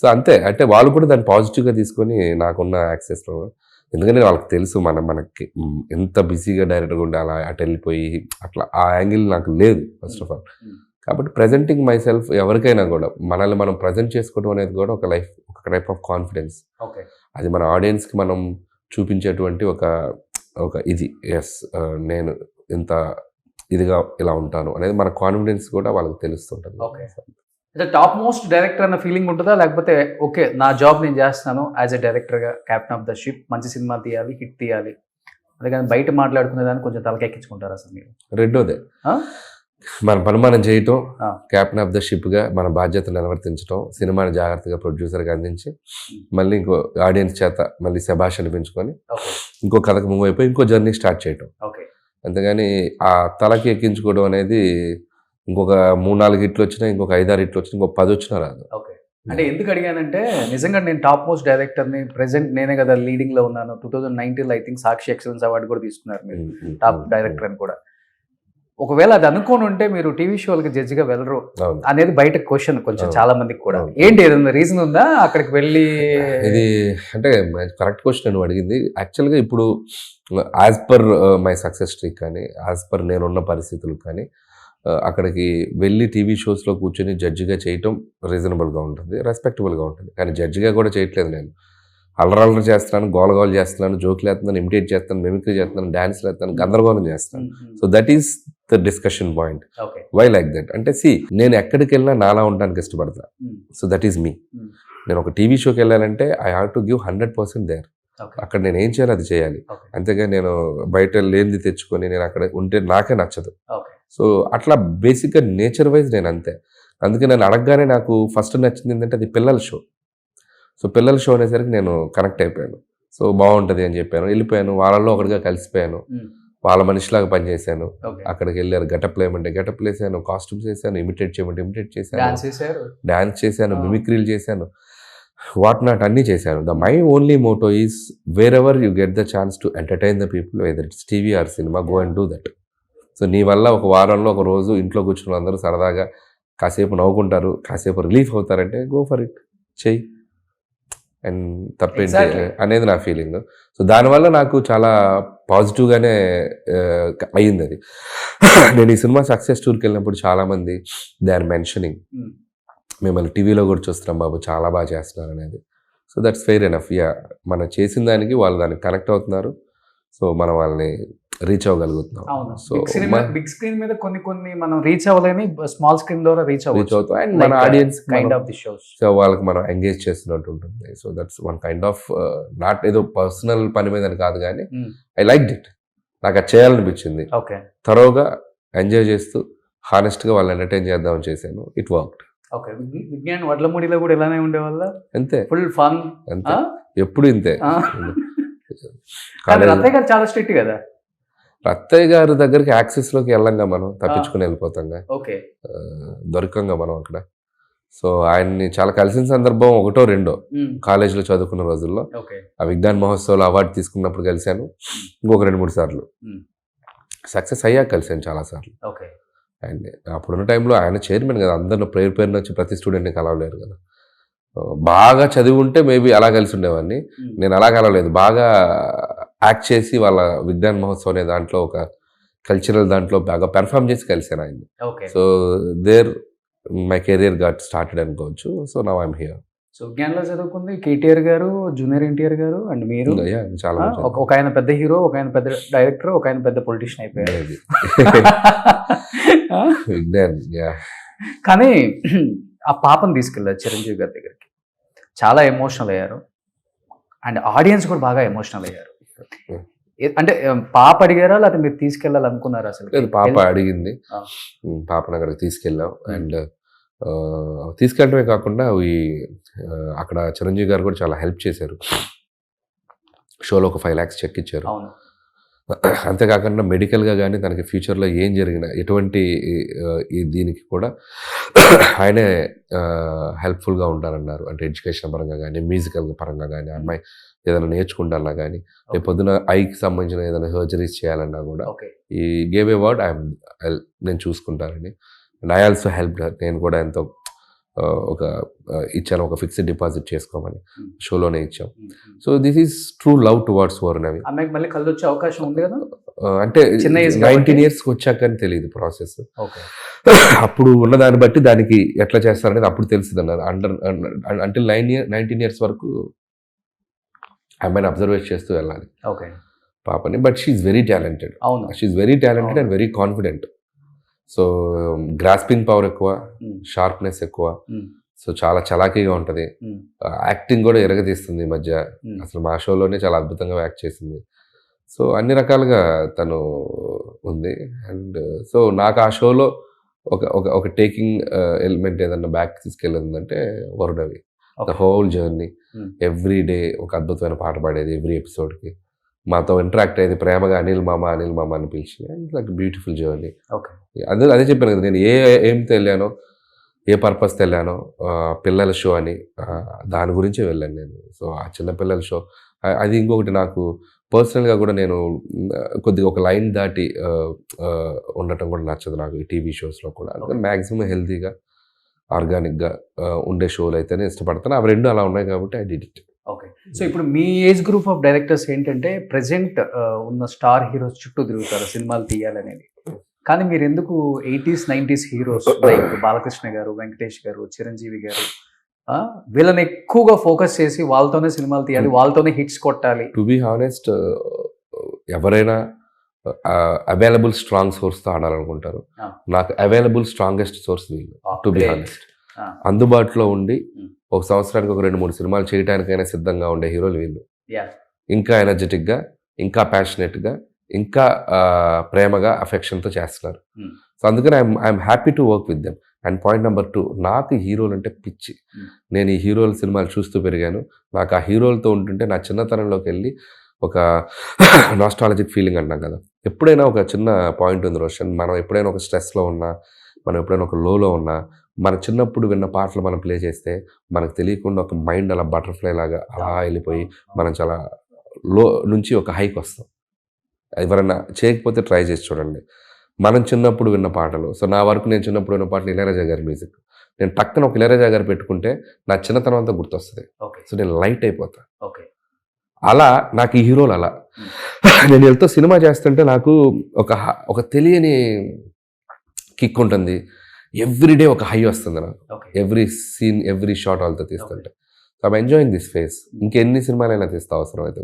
సో అంతే, అంటే వాళ్ళు కూడా దాన్ని పాజిటివ్గా తీసుకొని నాకున్న యాక్సెస్లో, ఎందుకంటే వాళ్ళకి తెలుసు మనకి ఎంత బిజీగా డైరెక్ట్గా ఉండి అలా అటు వెళ్ళిపోయి అట్లా ఆ యాంగిల్ నాకు లేదు ఫస్ట్ ఆఫ్ ఆల్. కాబట్టి ప్రజెంటింగ్ మై సెల్ఫ్ ఎవరికైనా కూడా మనల్ని మనం ప్రజెంట్ చేసుకోవడం అనేది కూడా ఒక టైప్ ఆఫ్ కాన్ఫిడెన్స్. అది మన ఆడియన్స్కి మనం చూపించేటువంటి ఒక ఇది, ఎస్ నేను ఇంత ఇదిగా ఇలా ఉంటాను అనేది మన కాన్ఫిడెన్స్ కూడా వాళ్ళకి తెలుస్తుంటుంది. టాప్ మోస్ట్ డైరెక్టర్ అన్న ఫీలింగ్ ఉంటుందా, లేకపోతే ఓకే నా జాబ్ నేను చేస్తున్నాను యాజ్ ఎ డైరెక్టర్గా, క్యాప్టెన్ ఆఫ్ ద షిప్, మంచి సినిమా తీయాలి, హిట్ తీయాలి, అందుకని బయట మాట్లాడుకునే దాన్ని కొంచెం తలకెక్కించుకుంటారు అసలు మీరు? రెండోదే, మన పని మనం చేయటం, క్యాప్టెన్ ఆఫ్ ద షిప్గా మన బాధ్యతను నిర్వర్తించడం, సినిమాని జాగ్రత్తగా ప్రొడ్యూసర్గా అందించి మళ్ళీ ఇంకో ఆడియన్స్ చేత మళ్ళీ శభాష్ అనిపించుకొని ఇంకో కథకు మూవ్ అయిపోయి ఇంకో జర్నీ స్టార్ట్ చేయటం. అంతేగాని ఆ తలకి ఎక్కించుకోవడం అనేది ఇంకొక 3-4 హిట్లు వచ్చినా, ఇంకొక 5-6 హిట్లు వచ్చినా, ఇంకొక 10 వచ్చినా రాదు. అంటే ఎందుకు అడిగానంటే, నిజంగా నేను టాప్ మోస్ట్ డైరెక్టర్ని, ప్రెసెంట్ నేనే కదా లీడింగ్ లో ఉన్నాను. 2019 I think Sakshi excellence award కూడా తీసుకున్నారు మీరు టాప్ డైరెక్టర్ అని కూడా. ఒకవేళ అది అనుకోని ఉంటే మీరు టీవీ షోలకి జడ్జిగా వెళ్ళరు అనేది బయట క్వశ్చన్ కొంచెం చాలా మందికి కూడా. ఏంటి ఏదైనా రీజన్ ఉందా అక్కడికి వెళ్ళి? ఇది అంటే కరెక్ట్ క్వశ్చన్ నువ్వు అడిగింది. యాక్చువల్గా ఇప్పుడు as per my success streak కానీ, యాజ్ పర్ నేనున్న పరిస్థితులు కానీ, అక్కడికి వెళ్ళి టీవీ షోస్లో కూర్చొని జడ్జిగా చేయటం రీజనబుల్గా ఉంటుంది, రెస్పెక్టబుల్గా ఉంటుంది. కానీ జడ్జిగా కూడా చేయట్లేదు నేను. అల్లరల్లరి చేస్తున్నాను, గోలగోలు చేస్తున్నాను, జోకులు వేస్తున్నాను, ఇమిటేట్ చేస్తాను, మిమిక్రీ చేస్తున్నాను, డాన్స్లు వేస్తాను, గందరగోళం చేస్తాను. So that is the discussion point. Why like that అంటే, నేను ఎక్కడికి వెళ్ళినా నాలా ఉండడానికి ఇష్టపడతా. So that is me. నేను ఒక టీవీ షోకి వెళ్ళాలంటే I have to give 100% there. అక్కడ నేను ఏం చేయాలో అది చేయాలి. అంతేగా నేను బయట లేనిది తెచ్చుకొని నేను అక్కడ ఉంటే నాకే నచ్చదు. సో అట్లా బేసిక్గా నేచర్ వైజ్ నేను అంతే. అందుకే నేను అడగగానే నాకు ఫస్ట్ నచ్చింది ఏంటంటే అది పిల్లల షో. సో పిల్లల షో అనేసరికి నేను కనెక్ట్ అయిపోయాను. సో బాగుంటుంది అని చెప్పాను, వెళ్ళిపోయాను, వాళ్ళల్లో ఒకటిగా కలిసిపోయాను, వాళ్ళ మనిషిలాగా పనిచేశాను. అక్కడికి వెళ్ళారు, గెటప్లు వేయమంటే గెటప్లు వేసాను, కాస్ట్యూమ్స్ వేసాను, ఇమిటేట్ చేయమంటే ఇమిటేట్ చేశాను, డాన్స్ చేశాను, మిమిక్రీలు చేశాను, వాట్ నాట్ అన్నీ చేశాను. My only Moto is where ever you get the chance to entertain the people, whether it's TV or cinema, go and do that. So నీ వల్ల ఒక వారంలో ఒక రోజు ఇంట్లో కూర్చున్న అందరూ సరదాగా కాసేపు నవ్వుకుంటారు, కాసేపు రిలీఫ్ అవుతారంటే గో ఫర్ ఇట్, చెయ్యి. అండ్ తప్పేంటి అనేది నా ఫీలింగ్. సో దానివల్ల నాకు చాలా పాజిటివ్గానే అయ్యింది అది. నేను ఈ సినిమా సక్సెస్ టూర్కి వెళ్ళినప్పుడు చాలామంది దే ఆర్ మెన్షనింగ్, మిమ్మల్ని టీవీలో కూడా చూస్తున్నాం బాబు, చాలా బాగా చేస్తున్నారు అనేది. So that's fair enough. Yeah, మనం చేసిన దానికి వాళ్ళు దానికి కనెక్ట్ అవుతున్నారు. సో మనం వాళ్ళని రీచ్ అవ్వగలుగుతున్నాం. సో బిగ్ స్క్రీన్ మీద కొన్ని మనం రీచ్ అవ్వలేని స్మాల్ స్క్రీన్ ద్వారా రీచ్ అవుతాం. అండ్ మన audience kind of the shows, so వాళ్ళకి మనం ఎంగేజ్ చేస్తున్నట్టు ఉంటుంది. So that's one kind of, not ఏదో పర్సనల్ పని మీద కాదు కానీ ఐ లైక్డ్ ఇట్. నాకు అది చేయాలనిపించింది. థరోగా ఎంజాయ్ చేస్తూ హానెస్ట్గా వాళ్ళని ఎంటర్టైన్ చేద్దామని చేశాను. It worked. విజ్ఞాన్ వడ్లమూడిలో కూడా ఇలానే ఉండేవాళ్ళ, అంతే, ఫుల్ ఫన్, అంతే, ఎప్పుడు ఇంతే. రత్తయ్య గారు చాలా స్ట్రిక్ట్ కదా. రత్తయ్య గారి దగ్గరికి యాక్సెస్లోకి వెళ్ళంగా మనం తప్పించుకుని వెళ్ళిపోతాంగా, దొరకంగా మనం అక్కడ. సో ఆయన్ని చాలా కలిసిన సందర్భం 1-2 కాలేజీలో చదువుకున్న రోజుల్లో. ఆ విజ్ఞాన్ మహోత్సవ్లో అవార్డు తీసుకున్నప్పుడు కలిశాను, ఇంకొక 2-3 సార్లు. సక్సెస్ అయ్యాక కలిశాను చాలా సార్లు. అండ్ అప్పుడున్న టైంలో ఆయన చైర్మన్ కదా, అందరిలో పేరు పేరున వచ్చి ప్రతి స్టూడెంట్ని కలవలేరు కదా. బాగా చదివి ఉంటే మేబీ అలా కలిసి ఉండేవాడిని. నేను అలా కలవలేదు, బాగా యాక్ట్ చేసి వాళ్ళ విజ్ఞాన్ మహోత్సవ్ అనే దాంట్లో ఒక కల్చరల్ దాంట్లో బాగా పెర్ఫామ్ చేసి కలిసాను ఆయన్ని. Okay. So there my career got started అనుకోవచ్చు. So now I'm here. So విజ్ఞాన్లో చదువుకుంది కేటీఆర్ గారు, జూనియర్ ఎన్టీఆర్ గారు అండ్ మీరు. చాలా మంచి ఒక ఆయన పెద్ద హీరో, ఒక ఆయన పెద్ద డైరెక్టర్, ఒక ఆయన పెద్ద పొలిటీషియన్ అయిపోయారు. విజ్ఞాన్. కానీ ఆ పాపను తీసుకెళ్ళారు చిరంజీవి గారి దగ్గరికి, చాలా ఎమోషనల్ అయ్యారు అండ్ ఆడియన్స్ కూడా బాగా ఎమోషనల్ అయ్యారు. అంటే పాప అడిగారా లేకపోతే మీరు తీసుకెళ్ళాలనుకున్నారా? అసలు పాప అడిగింది, పాపను అక్కడికి తీసుకెళ్ళాం. అండ్ తీసుకెళ్ళడమే కాకుండా అక్కడ చిరంజీవి గారు కూడా చాలా హెల్ప్ చేశారు. షోలో ఒక 5 lakhs చెక్ ఇచ్చారు. అంతేకాకుండా మెడికల్గా కానీ తనకి ఫ్యూచర్లో ఏం జరిగినా ఎటువంటి దీనికి కూడా ఆయనే హెల్ప్ఫుల్గా ఉంటారన్నారు. అంటే ఎడ్యుకేషన్ పరంగా కానీ, మ్యూజికల్ పరంగా కానీ, అమ్మాయి ఏదైనా నేర్చుకుంటానా కానీ, రేపు పొద్దున ఐకి సంబంధించిన ఏదైనా సర్జరీస్ చేయాలన్నా కూడా ఈ గేవ్ ఏ వర్డ్ నేను చూసుకుంటానని. And I also help. నేను కూడా ఎంతో ఇచ్చాను, ఒక ఫిక్స్డ్ డిపాజిట్ చేసుకోమని షోలోనే ఇచ్చాం. So this is true love towards Varunavi. అమ్మాయికి మళ్ళీ కళ్ళు వచ్చే అవకాశం ఉంది కదా? అంటే 19 years వచ్చాక అని తెలియదు ప్రాసెస్. అప్పుడు ఉన్న దాన్ని బట్టి దానికి ఎట్లా చేస్తారనేది అప్పుడు తెలిసింది అన్నారు. అంటిల్ 19 years వరకు అమ్మాయిని అబ్జర్వేట్ చేస్తూ వెళ్ళాలి పాపని. But she's very talented. She's very talented and very confident. So grasping power ఎక్కువ, షార్ప్నెస్ ఎక్కువ. సో చాలా చలాకీగా ఉంటుంది. యాక్టింగ్ కూడా ఎరగదీస్తుంది ఈ మధ్య. అసలు మా షోలోనే చాలా అద్భుతంగా యాక్ట్ చేసింది. సో అన్ని రకాలుగా తను ఉంది. అండ్ సో నాకు ఆ షోలో ఒక టేకింగ్ ఎలిమెంట్ ఏదన్నా బ్యాక్ తీసుకెళ్ళిందంటే Varunavi. The whole journey, every day ఒక అద్భుతమైన పాట పాడేది ఎవ్రీ ఎపిసోడ్కి. మాతో ఇంటరాక్ట్ అయ్యేది ప్రేమగా అనిల్ మామ అని పిలిచి. It's like beautiful journey. అదే చెప్పాను కదా, నేను ఏంతో వెళ్ళానో, ఏ పర్పస్తో వెళ్ళానో, పిల్లల షో అని దాని గురించే వెళ్ళాను నేను. సో ఆ చిన్నపిల్లల షో అది. ఇంకొకటి నాకు పర్సనల్గా కూడా నేను కొద్దిగా ఒక లైన్ దాటి ఉండటం కూడా నచ్చదు నాకు ఈ టీవీ షోస్లో కూడా. అందుకని మ్యాక్సిమం హెల్తీగా, ఆర్గానిక్గా ఉండే షోలు అయితేనే ఇష్టపడతాను. అవి రెండు అలా ఉన్నాయి కాబట్టి I did it. Okay. So ఇప్పుడు మీ ఏజ్ గ్రూప్ ఆఫ్ డైరెక్టర్స్ ఏంటంటే ప్రెజెంట్ ఉన్న స్టార్ హీరోస్ చుట్టూ తిరుగుతారు సినిమాలు తీయాలనేది. కానీ మీరు ఎందుకు 80s 90s heroes like Balakrishna గారు, వెంకటేష్ గారు, చిరంజీవి గారు వీళ్ళని ఎక్కువగా ఫోకస్ చేసి వాళ్ళతోనే సినిమాలు తీయాలి, వాళ్ళతోనే హిట్స్ కొట్టాలి? టు బి హానెస్ట్, ఎవరైనా అవైలబుల్ స్ట్రాంగ్ సోర్స్తో ఆడాలనుకుంటారు. నాకు అవైలబుల్ స్ట్రాంగెస్ట్ సోర్స్ వీళ్ళు. టు బి హానెస్ట్, అందుబాటులో ఉండి ఒక సంవత్సరానికి ఒక 2-3 సినిమాలు చేయడానికైనా సిద్ధంగా ఉండే హీరోలు వీళ్ళు. ఇంకా ఎనర్జెటిక్గా, ఇంకా ప్యాషనెట్గా, ఇంకా ప్రేమగా, అఫెక్షన్తో చేస్తున్నారు. సో అందుకని I'm happy to work with them. And point number 2, నాకు హీరోలు అంటే పిచ్చి. నేను ఈ హీరోల సినిమాలు చూస్తూ పెరిగాను. నాకు ఆ హీరోలతో ఉంటుంటే నా చిన్నతనంలోకి వెళ్ళి ఒక నాస్టాలజిక్ ఫీలింగ్ అంటాం కదా. ఎప్పుడైనా ఒక చిన్న పాయింట్ ఉంది రోషన్, మనం ఎప్పుడైనా ఒక స్ట్రెస్లో ఉన్నా, మనం ఎప్పుడైనా ఒక లోలో ఉన్నా, మన చిన్నప్పుడు విన్న పాటలు మనం ప్లే చేస్తే మనకు తెలియకుండా ఒక మైండ్ అలా బటర్ఫ్లై లాగా అలా వెళ్ళిపోయి మనం చాలా లో నుంచి ఒక హైకి వస్తాం. ఎవరైనా చేయకపోతే ట్రై చేసి చూడండి. మనం చిన్నప్పుడు విన్న పాటలు. సో నా వరకు నేను చిన్నప్పుడు విన్న పాటలు ఇళయరాజా గారి మ్యూజిక్. నేను టక్కన ఒక ఇళయరాజా గారు పెట్టుకుంటే నా చిన్నతనం అంతా గుర్తొస్తుంది. సో నేను లైట్ అయిపోతా. అలా నాకు ఈ హీరోలు అలా. నేను వెళ్తూ సినిమా చేస్తుంటే నాకు ఒక తెలియని కిక్ ఉంటుంది. ఎవ్రీడే ఒక హై వస్తుంది నాకు. ఎవ్రీ సీన్, ఎవ్రీ షాట్ వాళ్ళతో తీస్తుంటే. So I'm enjoying this face. ఇంకెన్ని సినిమాలైనా తీస్తా అవసరం అయితే.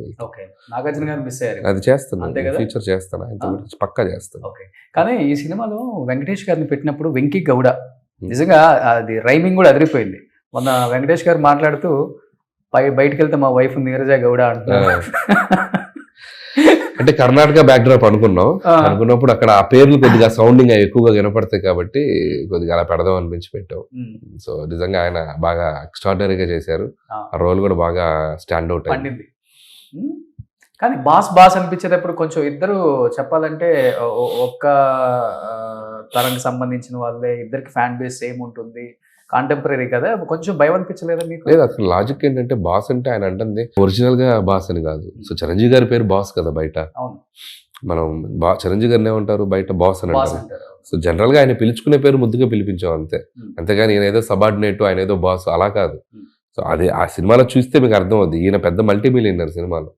నాగార్జున గారు మిస్ అయ్యారు. అది చేస్తున్నాను, ఫ్యూచర్ చేస్తాను, పక్కా చేస్తాను. కానీ ఈ సినిమాలో వెంకటేష్ గారిని పెట్టినప్పుడు వెంకీ గౌడ నిజంగా అది రైమింగ్ కూడా అదిరిపోయింది. మొన్న వెంకటేష్ గారు మాట్లాడుతూ బయటకు వెళ్తే మా వైఫ్ నీరజ గౌడ అంటున్నారు. అంటే కర్ణాటక బ్యాక్డ్రాప్ అనుకున్నప్పుడు అక్కడ ఆ పేర్లు కొద్దిగా సౌండింగ్ ఎక్కువగా వినపడతాయి కాబట్టి కొద్దిగా అలా పెడదాం అనిపించి పెట్టాం. సో నిజంగా ఆయన బాగా ఎక్స్ట్రాడినరీగా చేశారు. ఆ రోల్ కూడా బాగా స్టాండ్ అవుట్ అయింది. కానీ బాస్ అనిపించేటప్పుడు కొంచెం ఇద్దరు చెప్పాలంటే ఒక్క తరానికి సంబంధించిన వాళ్ళే, ఇద్దరికి ఫ్యాన్ బేస్ సేమ్ ఉంటుంది, కాంటెంపరీ కదా, కొంచెం భయం అనిపించలేదా మీకు? లేదు, అసలు లాజిక్ ఏంటంటే బాస్ అంటే ఆయన అంటుంది ఒరిజినల్ గా బాస్ అని కాదు. సో చిరంజీవి గారి పేరు బాస్ కదా బయట. మనం చిరంజీవి గారిని ఏమంటారు బయట బాస్ అని అంటారు. సో జనరల్గా ఆయన పిలుచుకునే పేరు ముద్దుగా పిలిపించాం అంతే. అంతేగాని ఈయన ఏదో సబార్డినేట్, ఆయన ఏదో బాస్ అలా కాదు. సో అది ఆ సినిమాలో చూస్తే మీకు అర్థం అవుద్ది, ఈయన పెద్ద మల్టీ మిలియనర్ సినిమాలో.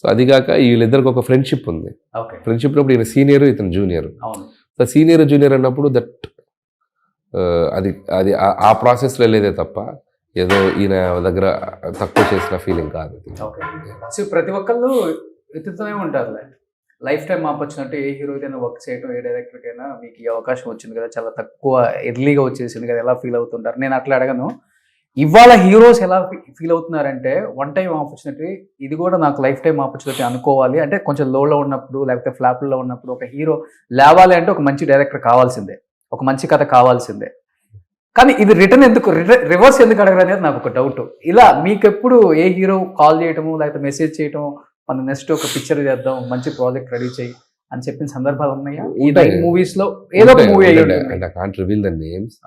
సో అది కాక వీళ్ళిద్దరికి ఒక ఫ్రెండ్షిప్ ఉంది. ఫ్రెండ్షిప్ అప్పుడు ఈయన సీనియర్, ఇతను జూనియర్. సో సీనియర్ జూనియర్ అన్నప్పుడు దట్ అది అది ఆ ప్రాసెస్లో వెళ్ళేదే తప్ప ఏదో ఈయన దగ్గర తక్కువ చేసిన ఫీలింగ్ కాదు. సో ప్రతి ఒక్కళ్ళు ఎత్తుతూనే ఉంటారులే, లైఫ్ టైం ఆపర్చునిటీ. ఏ హీరోకైనా వర్క్ చేయడం, ఏ డైరెక్టర్కైనా మీకు ఈ అవకాశం వచ్చింది కదా, చాలా తక్కువ ఎర్లీగా వచ్చేసింది కదా, ఎలా ఫీల్ అవుతుంటారు? నేను అట్లా అడగను. ఇవాళ హీరోస్ ఎలా ఫీల్ అవుతున్నారంటే, వన్ టైం ఆపర్చునిటీ, ఇది కూడా నాకు లైఫ్ టైం ఆపర్చునిటీ అనుకోవాలి అంటే, కొంచెం లోలో ఉన్నప్పుడు లేకపోతే ఫ్లాప్లో ఉన్నప్పుడు ఒక హీరో లేవాలి అంటే ఒక మంచి డైరెక్టర్ కావాల్సిందే, ఒక మంచి కథ కావాల్సిందే. కానీ ఇది రిటర్న్ ఎందుకు, రివర్స్ ఎందుకు అడగరు అనేది నాకు ఒక డౌట్. ఇలా మీకు ఎప్పుడు ఏ హీరో కాల్ చేయటము లేకపోతే మెసేజ్ చేయటం, మన నెక్స్ట్ ఒక పిక్చర్ చేద్దాం, మంచి ప్రాజెక్ట్ రెడీ చేయి అని చెప్పిన సందర్భాలు ఉన్నాయా? ఈ మూవీస్ లో ఏదో ఒక movie can't reveal the names.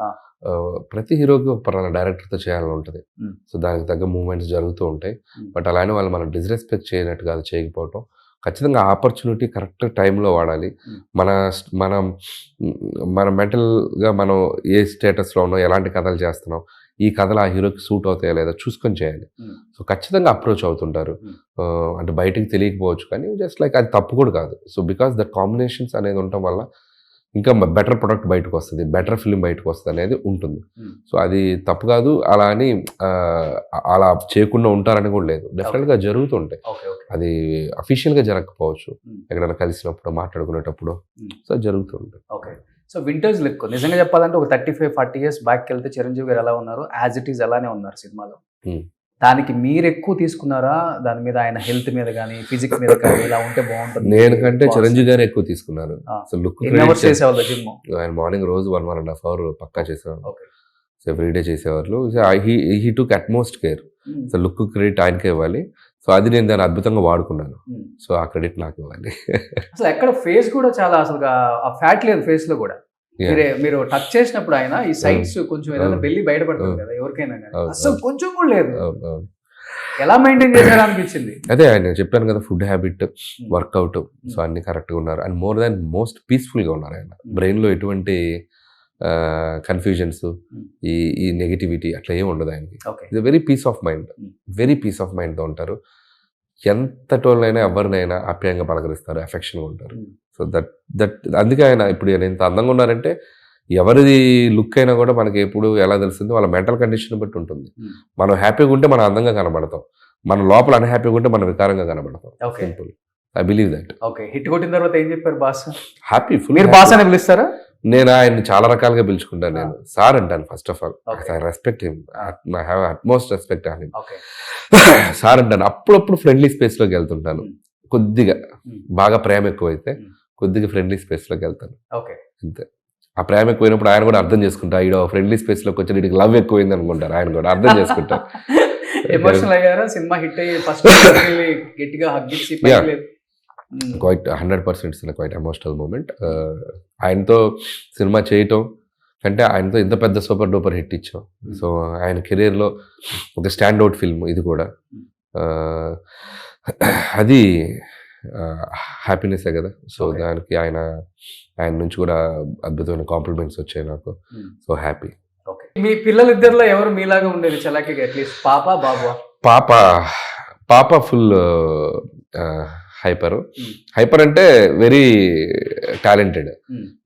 ప్రతి హీరోకి ఒక పలానా డైరెక్టర్తో చేయాలని ఉంటుంది. సో దానికి తగ్గ మూవ్మెంట్స్ జరుగుతూ ఉంటాయి. బట్ అలానే వాళ్ళు మనం డిస్రెస్పెక్ట్ చేయనట్టు కాదు, చేయకపోవటం. ఖచ్చితంగా ఆపర్చునిటీ కరెక్ట్ టైంలో వాడాలి. మన మెంటల్గా మనం ఏ స్టేటస్లో ఉన్నాం, ఎలాంటి కథలు చేస్తున్నాం, ఈ కథలు ఆ హీరోకి సూట్ అవుతాయా లేదా చూసుకొని చేయాలి. సో ఖచ్చితంగా అప్రోచ్ అవుతుంటారు. అంటే బయటికి తెలియకపోవచ్చు, కానీ జస్ట్ లైక్ అది తప్పు కూడా కాదు. సో బికాస్ దట్ కాంబినేషన్స్ అనేది ఉండటం వల్ల ఇంకా బెటర్ ప్రొడక్ట్ బయటకు వస్తుంది, బెటర్ ఫిలిం బయటకు వస్తుంది అనేది ఉంటుంది. సో అది తప్పు కాదు. అలా అని అలా చేయకుండా ఉంటారని కూడా లేదు, డెఫినెట్గా జరుగుతుంటాయి. అది అఫీషియల్గా జరగకపోవచ్చు, ఎక్కడైనా కలిసినప్పుడు మాట్లాడుకునేటప్పుడు. సో జరుగుతుంటాయి. ఓకే. సో వింటేజ్ లుక్ నిజంగా చెప్పాలంటే ఒక 35-40 years బ్యాక్ వెళ్తే చిరంజీవి గారు ఎలా ఉన్నారు, యాజ్ ఇట్ ఈజ్ అలానే ఉన్నారు సినిమాలో. దానికి మీరు ఎక్కువ తీసుకున్నారా? దాని మీద ఆయన హెల్త్ మీద కానీ ఫిజిక్స్ మీద కానీ ఇలా ఉంటే బాగుంటుంది? నేను కంటే చిరంజీవి గారు ఎక్కువ తీసుకున్నారు. సో లుక్ చేసేవాళ్ళు జిమ్, ఆయన మార్నింగ్ రోజు 1.5 hours పక్కా చేసేవాళ్ళు. సో ఎవ్రీడే చేసేవాళ్ళు. He took utmost care. So look credit ఆయనకే ఇవ్వాలి. సో అది నేను దాన్ని అద్భుతంగా వాడుకున్నాను. సో ఆ క్రెడిట్ నాకు ఇవ్వాలి. అసలు ఎక్కడ ఫేస్ కూడా చాలా, అసలు ఆ ఫ్యాట్ లేదు ఫేస్ లో కూడా. మీరు టచ్ చేసినప్పుడు ఆయన ఈ సైడ్స్ కొంచెం ఏదైనా వెళ్ళి బయటపడుతుంది కదా ఎవరికైనా, అసలు కొంచెం కూడా లేదు. ఎలా మెయింటైన్ చేశారు అనిపించింది. అదే ఆయన చెప్పాను కదా, ఫుడ్ హ్యాబిట్, వర్కౌట్, సో అన్ని కరెక్ట్గా ఉన్నారు. అండ్ మోస్ట్ పీస్ఫుల్గా ఉన్నారు ఆయన. బ్రెయిన్లో ఎటువంటి కన్ఫ్యూజన్స్, ఈ నెగిటివిటీ అట్లా ఏమి ఉండదు ఆయనకి. ఇది very peace of mind, very peace of మైండ్తో ఉంటారు. ఎంతటోళ్ళైనా ఎవరినైనా ఆప్యాయంగా పలకరిస్తారు, అఫెక్షన్గా ఉంటారు. సో అందుకే ఆయన ఇప్పుడు ఎంత అందంగా ఉన్నారంటే, ఎవరిది లుక్ అయినా కూడా మనకి ఎప్పుడు ఎలా తెలుస్తుంది, వాళ్ళ మెంటల్ కండిషన్ బట్టి ఉంటుంది. మనం హ్యాపీగా ఉంటే మనం అందంగా కనబడతాం, మన లోపల అన్హ్యాపీగా ఉంటే మనం వికారంగా కనబడతాం. Simple. I believe that. Okay. Hit కొట్టిన తర్వాత ఏం చెప్పారు బాస్? హ్యాపీ. మీరు బాస్ అని పిలుస్తారా? నేను ఆయన్ని చాలా రకాలుగా పిలుచుకుంటాను. నేను సార్ అంటాను. First of all I respect him, I have utmost respect on him. Sir అంటాను. అప్పుడప్పుడు ఫ్రెండ్లీ స్పేస్లోకి వెళ్తుంటాను. కొద్దిగా బాగా ప్రేమ ఎక్కువైతే కొద్దిగా ఫ్రెండ్లీ స్పేస్లోకి వెళ్తాను. అంతే. ఆ ప్రేమ ఎక్కువైనప్పుడు ఆయన కూడా అర్థం చేసుకుంటా, ఈడో ఫ్రెండ్లీ స్పేస్లోకి వచ్చి వీడికి లవ్ ఎక్కువైంది అనుకుంటారు. ఆయన కూడా అర్థం చేసుకుంటారు. ఎమోషనల్ అయ్యారా సినిమా హిట్ అయ్యి ఫస్ట్ గట్టిగా హగ్ ఇచ్చి? Quite 100% quite emotional moment. ఆయనతో సినిమా చేయటం అంటే, ఆయనతో ఇంత పెద్ద సూపర్ డూపర్ హిట్ ఇచ్చాం. సో ఆయన కెరీర్లో ఒక స్టాండ్అవుట్ ఫిల్మ్ ఇది కూడా. అది హ్యాపీనెస్సే కదా. సో దానికి ఆయన నుంచి కూడా అద్భుతమైన కాంప్లిమెంట్స్ వచ్చాయి నాకు. So happy. మీ పిల్లలిద్దరిలో ఎవరు మీలాగా ఉండేది చలాకీగా? అట్లీస్ట్ పాప బాబు? పాప ఫుల్ హైపర్ అంటే వెరీ టాలెంటెడ్,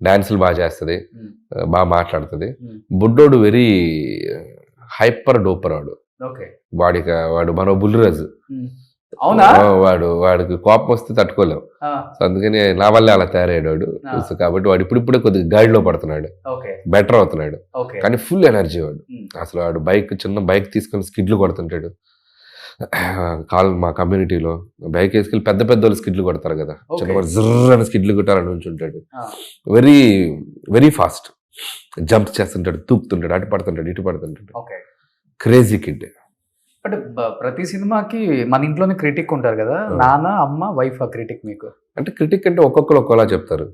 డాన్సులు బాగా చేస్తుంది, బాగా మాట్లాడుతుంది. బుడ్డోడు వెరీ హైపర్ డోపర్. వాడు మరో బుల్లిరాజు. వాడికి కోపం వస్తే తట్టుకోలేవు. సో అందుకని నా వల్లే అలా తయారయ్యాడు. సో కాబట్టి వాడు ఇప్పుడిప్పుడే కొద్దిగా గైడ్లో పడుతున్నాడు, బెటర్ అవుతున్నాడు. కానీ ఫుల్ ఎనర్జీ వాడు. అసలు వాడు చిన్న బైక్ తీసుకొని స్కిడ్లు కొడుతుంటాడు. మా కమ్యూనిటీలో బైక్ వేసుకెళ్ళి పెద్ద వాళ్ళు స్కిడ్లు కొడతారు కదా, చిన్నవాడు జర్రని స్కిడ్లు కొట్టాలని ఉంచుంటాడు. వెరీ వెరీ ఫాస్ట్ జంప్ చేస్తుంటాడు, తూకుతుంటాడు, అటు పడుతుంటాడు, ఇటు పడుతుంటాడు. Crazy kid. అంటే ప్రతి సినిమాకి మన ఇంట్లోనే క్రిటిక్ ఉంటారు కదా, నాన్న అమ్మ వైఫ్. ఆ క్రిటిక్ మీకు అంటే క్రిటిక్ అంటే ఒక్కొక్కరు ఒక్కోలా చెప్తారు.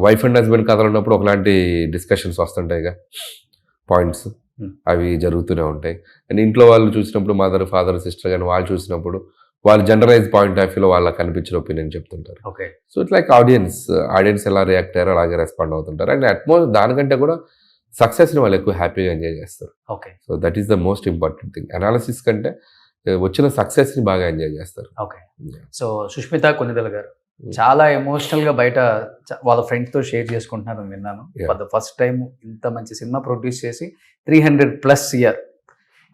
వైఫ్ అండ్ హస్బెండ్ కథలు ఉన్నప్పుడు ఒకలాంటి డిస్కషన్స్ వస్తుంటాయిగా, పాయింట్స్ అవి జరుగుతూనే ఉంటాయి. అండ్ ఇంట్లో వాళ్ళు చూసినప్పుడు, మదర్ ఫాదర్ సిస్టర్ కానీ వాళ్ళు చూసినప్పుడు వాళ్ళు జనరలైజ్ పాయింట్ ఆఫ్ వ్యూలో వాళ్ళకి కనిపించిన ఒపీనియన్ చెప్తుంటారు. Okay. So it's like audience ఎలా రియాక్ట్ అయ్యారో అలాగే రెస్పాండ్ అవుతుంటారు. అండ్ దానికంటే కూడా సక్సెస్ని వాళ్ళు ఎక్కువ హ్యాపీగా ఎంజాయ్ చేస్తారు. Okay. So that is the most important thing. Analysis కంటే వచ్చిన సక్సెస్ని బాగా ఎంజాయ్ చేస్తారు. ఓకే. సో సుష్మిత కొన్నిదల గారు చాలా ఎమోషనల్ గా బయట వాళ్ళ ఫ్రెండ్స్ తో షేర్ చేసుకుంటున్నారని విన్నాను. ఫర్ ద ఫస్ట్ టైం ఇంత మంచి సినిమా ప్రొడ్యూస్ చేసి 300+ ఇయర్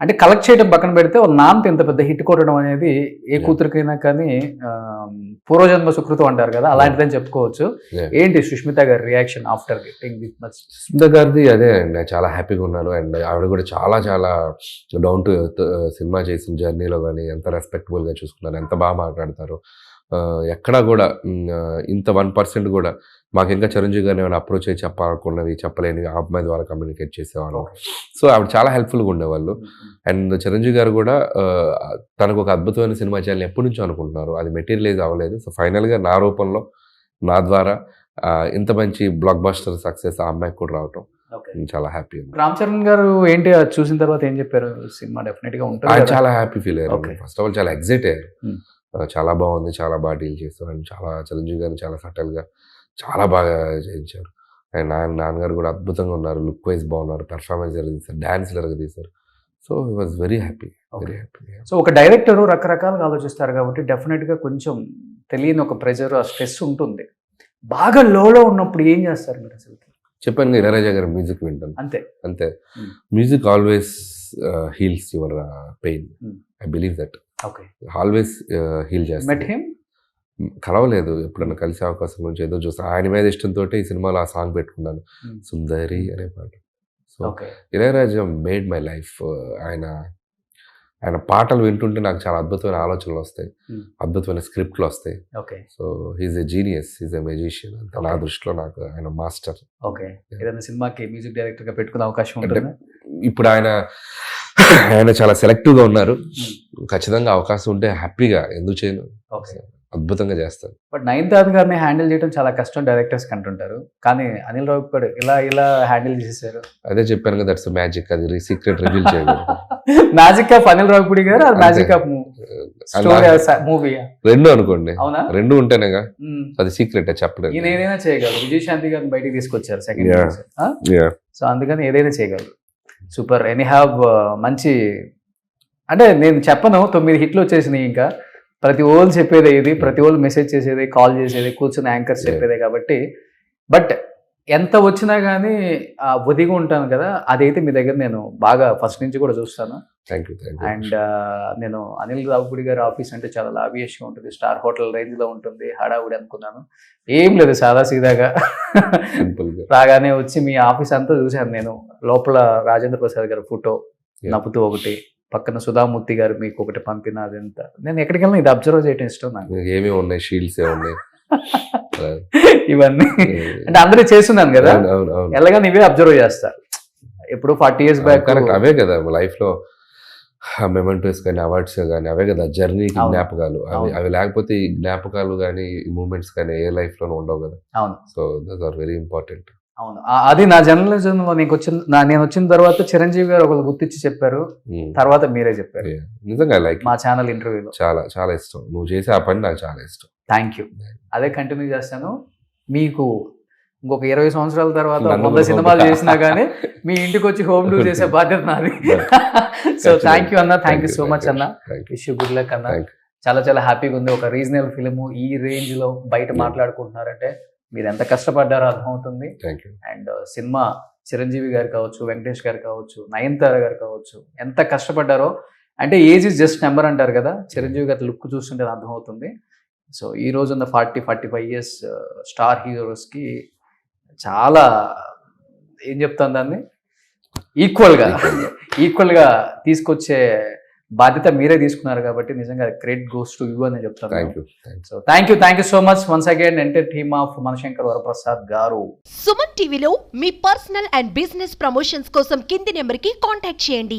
అంటే కలెక్ట్ చేయడం పక్కన పెడితే వాళ్ళ నాన్నతో ఇంత పెద్ద హిట్ కొట్టడం అనేది ఏ కూతురికైనా కానీ పూర్వజన్మ సుకృతం అంటారు కదా, అలాంటిదని చెప్పుకోవచ్చు. ఏంటి సుష్మిత గారి reaction after getting this much? Sushmita గారిది అదే అండి, చాలా హ్యాపీగా ఉన్నాను. అండ్ ఆవిడ కూడా చాలా చాలా డౌన్ టు ఎర్త్ సినిమా చేసిన జర్నీలో కానీ ఎంత రెస్పెక్టబుల్గా చూసుకున్నారు, ఎంత బాగా మాట్లాడతారు. ఎక్కడా కూడా ఇంత 1% కూడా మాకు ఇంకా చిరంజీవి గారిని ఏమైనా అప్రోచ్ అయ్యి చెప్పాలనుకున్నది చెప్పలేని ఆ అమ్మాయి ద్వారా కమ్యూనికేట్ చేసేవాళ్ళు. సో ఆవిడ చాలా హెల్ప్ఫుల్గా ఉండేవాళ్ళు. అండ్ చిరంజీవి గారు కూడా తనకు ఒక అద్భుతమైన సినిమా చేయాలని ఎప్పటి నుంచో అనుకుంటున్నారు, అది మెటీరియలైజ్ అవ్వలేదు. సో ఫైనల్గా నా రూపంలో నా ద్వారా ఇంత మంచి బ్లాక్ బస్టర్ సక్సెస్ ఆ అమ్మాయికి కూడా రావటం చాలా హ్యాపీ. రామ్ చరణ్ గారు ఏంటి చూసిన తర్వాత ఏం చెప్పారు? సినిమా డెఫినెట్ గా ఉంటుంది. చాలా హ్యాపీ ఫీల్ అయ్యారు. ఫస్ట్ ఆఫ్ ఆల్ చాలా ఎక్సైట్ అయ్యారు. చాలా బాగుంది, చాలా బాగా డీల్ చేస్తారు. అండ్ చాలా చిరంజీవి గారిని చాలా సటల్గా చాలా బాగా చేయించారు. అండ్ నాన్నగారు కూడా అద్భుతంగా ఉన్నారు, లుక్ వైజ్ బాగున్నారు, పెర్ఫార్మెన్స్ తీశారు, డాన్స్ తీశారు. So he was very happy. So ఒక డైరెక్టర్ రకరకాలుగా ఆలోచిస్తారు కాబట్టి డెఫినెట్గా కొంచెం తెలియని ఒక ప్రెజర్, ఆ స్ట్రెస్ ఉంటుంది. బాగా లోలో ఉన్నప్పుడు ఏం చేస్తారు మీరు అసలు? చెప్పాను, ఇళయరాజా గారి మ్యూజిక్ వింటాను అంతే. Music always heals your pain. I believe that. Always heal చేస్తాను. కలవలేదు, ఎప్పుడన్నా కలిసే అవకాశం గురించి ఏదో చూస్తాను. ఆయన మీద ఇష్టంతో ఈ సినిమాలో ఆ సాంగ్ పెట్టుకున్నాను, సుందరి అనే పాట. So Ilaiyaraaja made my life. ఆయన పాటలు వింటుంటే నాకు చాలా అద్భుతమైన ఆలోచనలు వస్తాయి, అద్భుతమైన స్క్రిప్ట్లు వస్తాయి. So he's a genius, he's a magician. నా దృష్టిలో నాకు ఆయన మాస్టర్. ఓకే. ఏదైనా సినిమాకి మ్యూజిక్ డైరెక్టర్ గా పెట్టుకునే అవకాశం ఉంటుంది. ఇప్పుడు ఆయన చాలా సెలెక్టివ్గా ఉన్నారు. ఖచ్చితంగా అవకాశం ఉంటే హ్యాపీగా ఎందుకు చేయను, అద్భుతంగా చేస్తారు. బట్ నయనతార గారిని హ్యాండిల్ చేయడం చాలా కష్టం డైరెక్టర్స్ కంటుంటారు, కానీ అనిల్ రావిపూడి ఇలా హ్యాండిల్ చేశారు. అదే చెప్పాను కదా, దట్స్ మ్యాజిక్. అది సీక్రెట్ రివీల్ చేయలేదు. మ్యాజిక్ ఆఫ్ అనిల్ రావిపూడి గారు, అది మ్యాజిక్ ఆఫ్ మూవీ రెండు అనుకోండి. అవునా? రెండు ఉంటేనేగా అది సీక్రెట్ చెప్పలేదు. ఈయన ఏదైనా చేయగలరు. విజయశాంతి గారిని బయటికి తీసుకొచ్చారు సెకండ్. సో అందుకని ఏదైనా చేయగలరు. సూపర్. ఎనీ హ్యావ్ మంచి, అంటే నేను చెప్పను 9 హిట్లు వచ్చేసినాయి. ఇంకా ప్రతి ఓళ్ళు చెప్పేదే ఇది, ప్రతి ఓళ్ళు మెసేజ్ చేసేది, కాల్ చేసేది, కూర్చుని యాంకర్స్ చెప్పేదే కాబట్టి. బట్ ఎంత వచ్చినా కానీ ఒదిగా ఉంటాను కదా, అదైతే మీ దగ్గర నేను బాగా ఫస్ట్ నుంచి కూడా చూస్తాను. Thank you. అండ్ నేను అనిల్ రావిపూడి గారి ఆఫీస్ అంటే చాలా లావియస్గా ఉంటుంది, స్టార్ హోటల్ రేంజ్లో ఉంటుంది, హడావుడి అనుకున్నాను. ఏం లేదు, సాదా సీదాగా రాగానే వచ్చి మీ ఆఫీస్ అంతా చూశాను నేను. లోపల రాజేంద్ర ప్రసాద్ గారి ఫోటో నవ్వుతూ ఒకటి, పక్కన సుధామూర్తి గారు మీకు ఒకటి పంపిన, అదంతా నేను ఎక్కడికి వెళ్ళినా ఇది అబ్జర్వ్ చేయడం ఇష్టం నాకు. ఏమేమి ఉన్నాయి, షీల్డ్స్ ఉన్నాయి, ఇవన్నీ అంటే అందరూ చేస్తున్నాను కదా, ఎలాగా ఇవే అబ్జర్వ్ చేస్తారు. ఇప్పుడు 40 years బ్యాక్ అవే కదా లైఫ్ లో మెమెంటోస్ కానీ అవార్డ్స్ కానీ అవే కదా జర్నీకి జ్ఞాపకాలు. అవి లేకపోతే ఈ జ్ఞాపకాలు కానీ ఈ మూమెంట్స్ కానీ ఏ లైఫ్ లోనూ ఉండవు కదా. అవును. So those are very important. అవును. అది నా జర్నలిజంలో నేను వచ్చిన తర్వాత చిరంజీవి గారు ఒకరు గుర్తించి చెప్పారు, తర్వాత మీరే చెప్పారు. నిజంగా లైక్ మా ఛానల్ ఇంటర్వ్యూలో చాలా చాలా ఇష్టం నువ్వు చేసే ఆ పని, నాకు చాలా ఇష్టం. Thank you. అదే కంటిన్యూ చేస్తాను. మీకు ఇంకొక 20 సంవత్సరాల తర్వాత 100 సినిమాలు చేసినా కానీ మీ ఇంటికి వచ్చి హోమ్ టూర్ చేసే బాధ్యత నాది. సో థ్యాంక్ యూ అన్న, థ్యాంక్ యూ సో మచ్ అన్న. విష్ యూ గుడ్ లక్ అన్న. చాలా చాలా హ్యాపీగా ఉంది. ఒక రీజనల్ ఫిలిం ఈ రేంజ్ లో బయట మాట్లాడుకుంటున్నారంటే మీరు ఎంత కష్టపడ్డారో అర్థమవుతుంది. అండ్ సినిమా చిరంజీవి గారు కావచ్చు, వెంకటేష్ గారు కావచ్చు, నయనతార గారు కావచ్చు, ఎంత కష్టపడ్డారో. అంటే ఏజ్ ఇస్ జస్ట్ నెంబర్ అంటారు కదా, చిరంజీవి గారి లుక్ చూస్తుంటే అర్థమవుతుంది. సో ఈ రోజున్న 40-45 years స్టార్ హీరోస్కి చాలా ఏం చెప్తాను దాన్ని ఈక్వల్గా తీసుకొచ్చే బాధ్యత మీరే తీసుకున్నారు కాబట్టి నిజంగా క్రెడిట్ గోస్ టు యూ అని చెప్తాను. So thank you so much once again entire team of Manashankar Varaprasad గారు. సుమన్ టీవీలో మీ పర్సనల్ అండ్ బిజినెస్ ప్రమోషన్స్ కోసం కింది నెంబర్కి కాంటాక్ట్ చేయండి.